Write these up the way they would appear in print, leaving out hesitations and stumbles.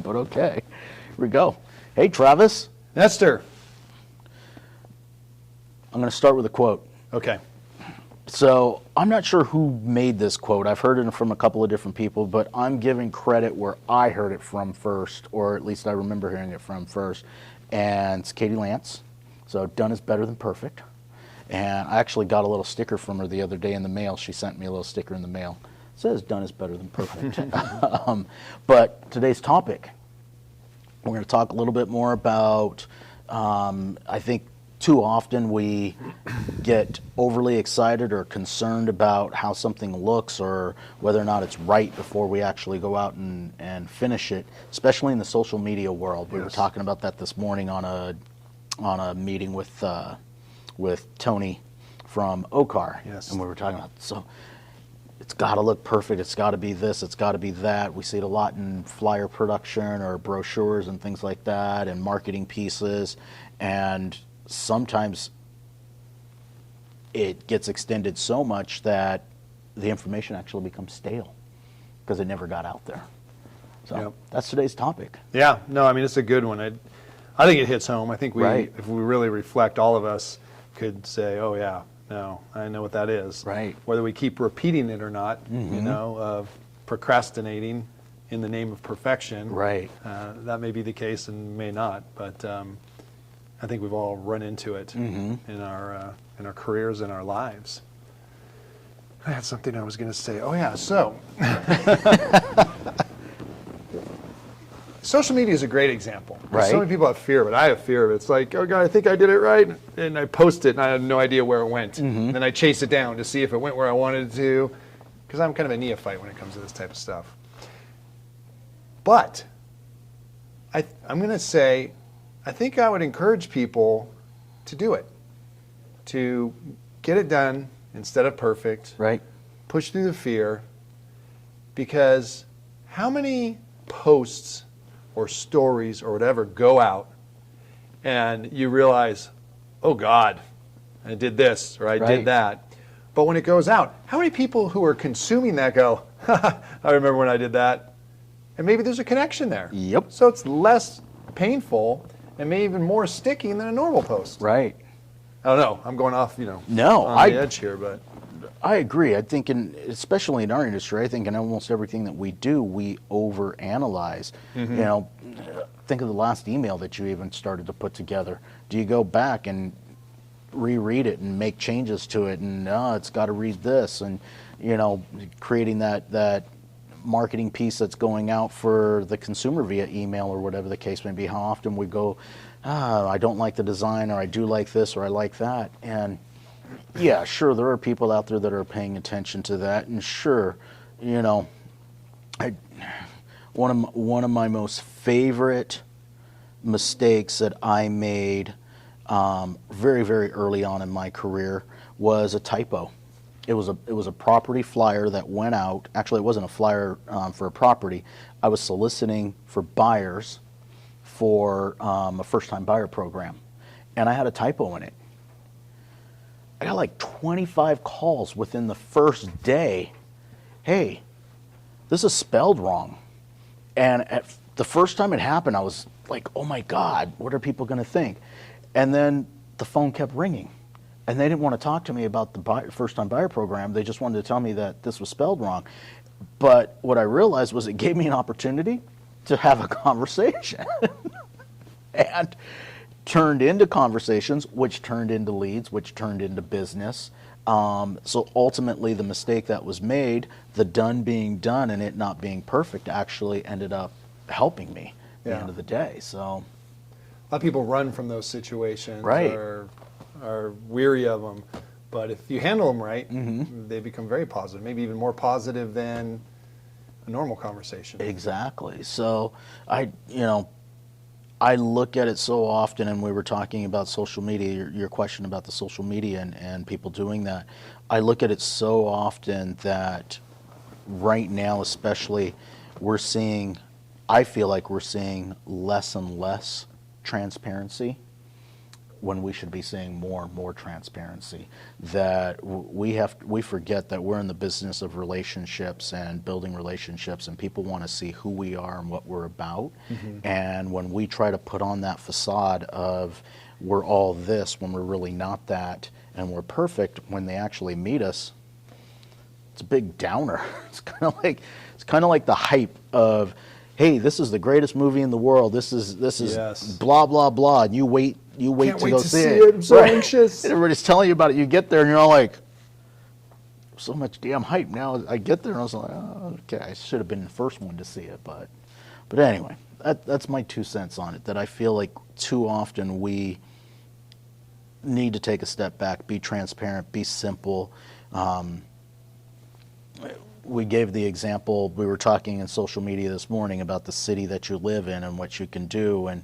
but okay. Here we go. Hey, Travis. Nestor. I'm going to start with a quote. Okay. So I'm not sure who made this quote. I've heard it from a couple of different people, but I'm giving credit where I heard it from first, or at least I remember hearing it from first. And it's Katie Lance. So done is better than perfect. And I actually got a little sticker from her the other day in the mail. She sent me a little sticker in the mail. It says done is better than perfect. But today's topic, we're going to talk a little bit more about, I think too often we get overly excited or concerned about how something looks or whether or not it's right before we actually go out and finish it, especially in the social media world. We were talking about that this morning on a meeting with Tony from OCAR. Yes. And we were talking about, so it's got to look perfect, it's got to be this, it's got to be that. We see it a lot in flyer production or brochures and things like that and marketing pieces, and sometimes it gets extended so much that the information actually becomes stale because it never got out there. So that's today's topic. Yeah, no, I mean, it's a good one. I think it hits home. I think if we really reflect, all of us could say, oh yeah, no, I know what that is. Right. Whether we keep repeating it or not, you know, of procrastinating in the name of perfection. Right. That may be the case and may not, but I think we've all run into it in our careers and our lives. I had something I was going to say. Oh yeah, so social media is a great example. Right. So many people have fear of it. I have fear of it. It's like, oh God, I think I did it right, and I post it, and I had no idea where it went. And then I chase it down to see if it went where I wanted it to, because I'm kind of a neophyte when it comes to this type of stuff. But I'm going to say, I think I would encourage people to do it, to get it done instead of perfect. Right. Push through the fear, because how many posts or stories or whatever go out and you realize, oh God, I did this or I did that. But when it goes out, how many people who are consuming that go, I remember when I did that? And maybe there's a connection there. Yep. So it's less painful and maybe even more sticky than a normal post. Right. I don't know. I'm going off, on the edge here, but I agree. I think, especially in our industry, I think in almost everything that we do, we overanalyze. You know, think of the last email that you even started to put together. Do you go back and reread it and make changes to it? And it's got to read this, and creating that marketing piece that's going out for the consumer via email or whatever the case may be. How often we go, I don't like the design, or I do like this, or I like that, and yeah, sure, there are people out there that are paying attention to that, and sure, one of my most favorite mistakes that I made very, very early on in my career was a typo. It was a property flyer that went out. Actually, it wasn't a flyer for a property. I was soliciting for buyers for a first-time buyer program, and I had a typo in it. I got like 25 calls within the first day. Hey, this is spelled wrong. And at the first time it happened, I was like, oh my God, what are people going to think? And then the phone kept ringing. And they didn't want to talk to me about the first-time buyer program. They just wanted to tell me that this was spelled wrong. But what I realized was it gave me an opportunity to have a conversation. And turned into conversations, which turned into leads, which turned into business. So ultimately, the mistake that was made, the done being done and it not being perfect, actually ended up helping me at the end of the day. So a lot of people run from those situations, right, or are weary of them. But if you handle them right, they become very positive, maybe even more positive than a normal conversation. Exactly. So I look at it so often, and we were talking about social media, your question about the social media and people doing that. I look at it so often that right now especially, I feel like we're seeing less and less transparency when we should be seeing more and more transparency. That we forget that we're in the business of relationships and building relationships, and people want to see who we are and what we're about. And when we try to put on that facade of we're all this when we're really not that, and we're perfect, when they actually meet us, it's a big downer. It's kind of like the hype of, hey, this is the greatest movie in the world. This is Yes. blah blah blah, and you wait Can't to wait go to see see it. it. I'm so anxious. Everybody's telling you about it. You get there and you're all like, so much damn hype. Now I get there and I was like, oh, okay, I should have been the first one to see it, but anyway, that's my 2 cents on it. That I feel like too often we need to take a step back, be transparent, be simple. We gave the example, we were talking in social media this morning about the city that you live in and what you can do, and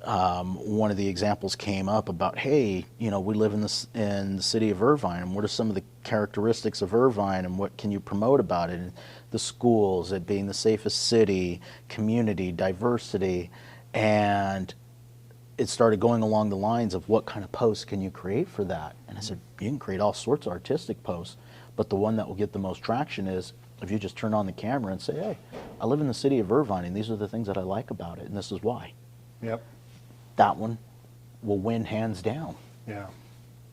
one of the examples came up about, hey, we live in the city of Irvine, and what are some of the characteristics of Irvine, and what can you promote about it? And the schools, it being the safest city, community, diversity, and it started going along the lines of what kind of posts can you create for that? And I said, you can create all sorts of artistic posts, but the one that will get the most traction is if you just turn on the camera and say, hey, I live in the city of Irvine, and these are the things that I like about it, and this is why. Yep. That one will win hands down. Yeah.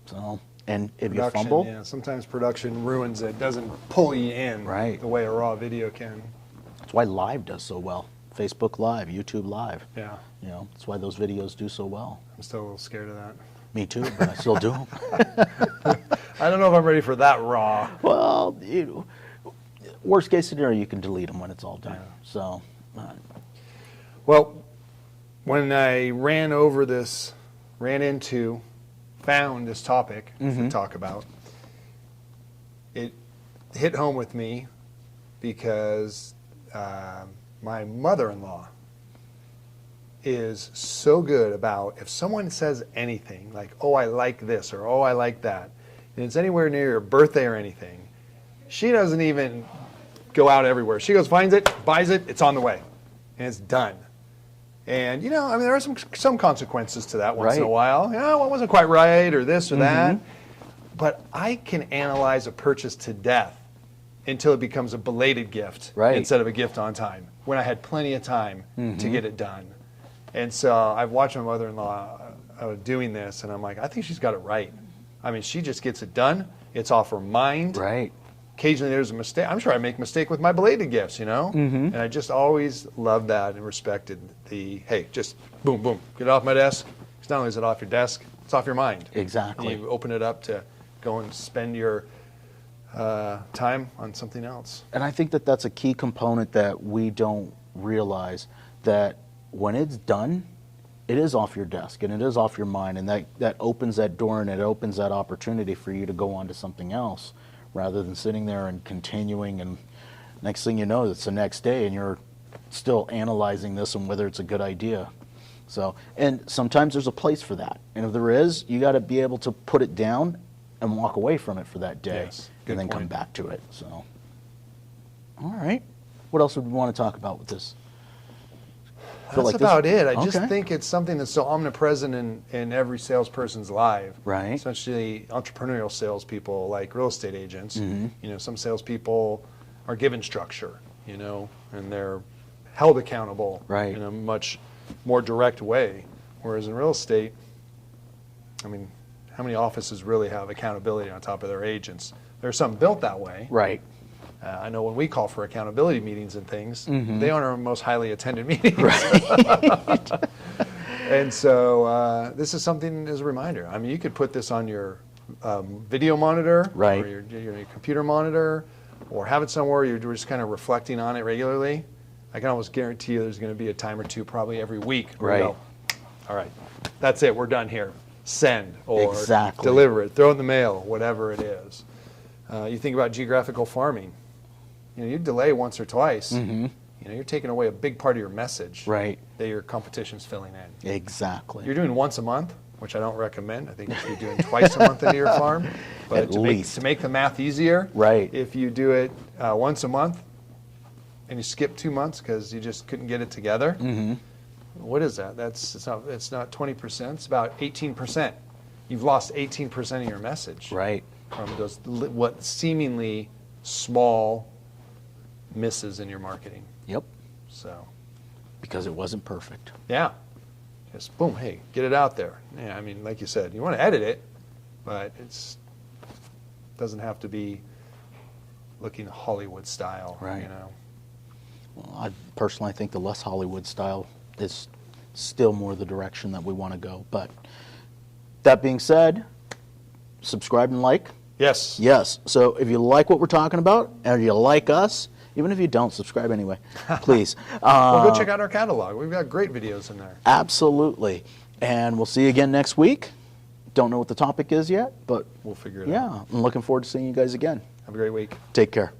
So, and if Production, you fumble, yeah. Sometimes production ruins it. Doesn't pull you in Right. the way a raw video can. that's why Live does so well. Facebook Live, YouTube Live. Yeah. That's why those videos do so well. I'm still a little scared of that. Me too, but I still do them. I don't know if I'm ready for that raw. Well, worst case scenario, you can delete them when it's all done. Yeah. So, Well, when I found this topic to talk about, it hit home with me because my mother-in-law is so good about, if someone says anything like, oh, I like this, or oh, I like that, and it's anywhere near your birthday or anything, she doesn't even go out everywhere. She goes, finds it, buys it, it's on the way, and it's done. And, there are some consequences to that once in a Right. while. Well, it wasn't quite right, or this or that. But I can analyze a purchase to death until it becomes a belated gift Right. instead of a gift on time, when I had plenty of time to get it done. And so I've watched my mother-in-law doing this, and I'm like, I think she's got it right. I mean, she just gets it done. It's off her mind. right. Occasionally there's a mistake. I'm sure I make a mistake with my belated gifts, And I just always loved that and respected the, hey, just boom, boom, get it off my desk. Because not only is it off your desk, it's off your mind. Exactly. And you open it up to go and spend your time on something else. And I think that that's a key component that we don't realize, that when it's done, it is off your desk and it is off your mind, and that opens that door and it opens that opportunity for you to go on to something else, rather than sitting there and continuing, and next thing you know, it's the next day and you're still analyzing this and whether it's a good idea. So, and sometimes there's a place for that, and if there is, you got to be able to put it down and walk away from it for that day, Yes, good and then come point. back to it. So, all right, what else would we want to talk about with this? Feel That's like this- about it. I just Okay. think it's something that's so omnipresent in every salesperson's life. Right. Especially entrepreneurial salespeople like real estate agents. Mm-hmm. Some salespeople are given structure, and they're held accountable Right. in a much more direct way. Whereas in real estate, I mean, how many offices really have accountability on top of their agents? There's some built that way. Right. I know when we call for accountability meetings and things, Mm-hmm. they aren't our most highly attended meetings. And so this is something as a reminder. I mean, you could put this on your video monitor, Right. or your computer monitor, or have it somewhere you're just kind of reflecting on it regularly. I can almost guarantee you there's going to be a time or two probably every week where you Right. go, all right, that's it, we're done here. Send, or Exactly. deliver it, throw it in the mail, whatever it is. You think about geographical farming. You delay once or twice. You're taking away a big part of your message Right. that your competition's filling in. Exactly. You're doing once a month, which I don't recommend. I think you should be doing twice a month into your farm. But At to least. make the math easier, Right. if you do it once a month and you skip 2 months because you just couldn't get it together, What is that? It's not 20%. It's about 18%. You've lost 18% of your message Right. from those what seemingly small misses in your marketing. Yep. So, Because it wasn't perfect. yeah, just boom, hey, get it out there. Yeah, I mean, like you said, you want to edit it, but doesn't have to be looking Hollywood style, Right. you know. Well, I personally think the less Hollywood style is still more the direction that we want to go. But that being said, subscribe and like. Yes. Yes. So if you like what we're talking about, and you like us, even if you don't, subscribe anyway, please. Well, go check out our catalog. We've got great videos in there. Absolutely. And we'll see you again next week. Don't know what the topic is yet, but We'll figure it out. yeah, I'm looking forward to seeing you guys again. Have a great week. Take care.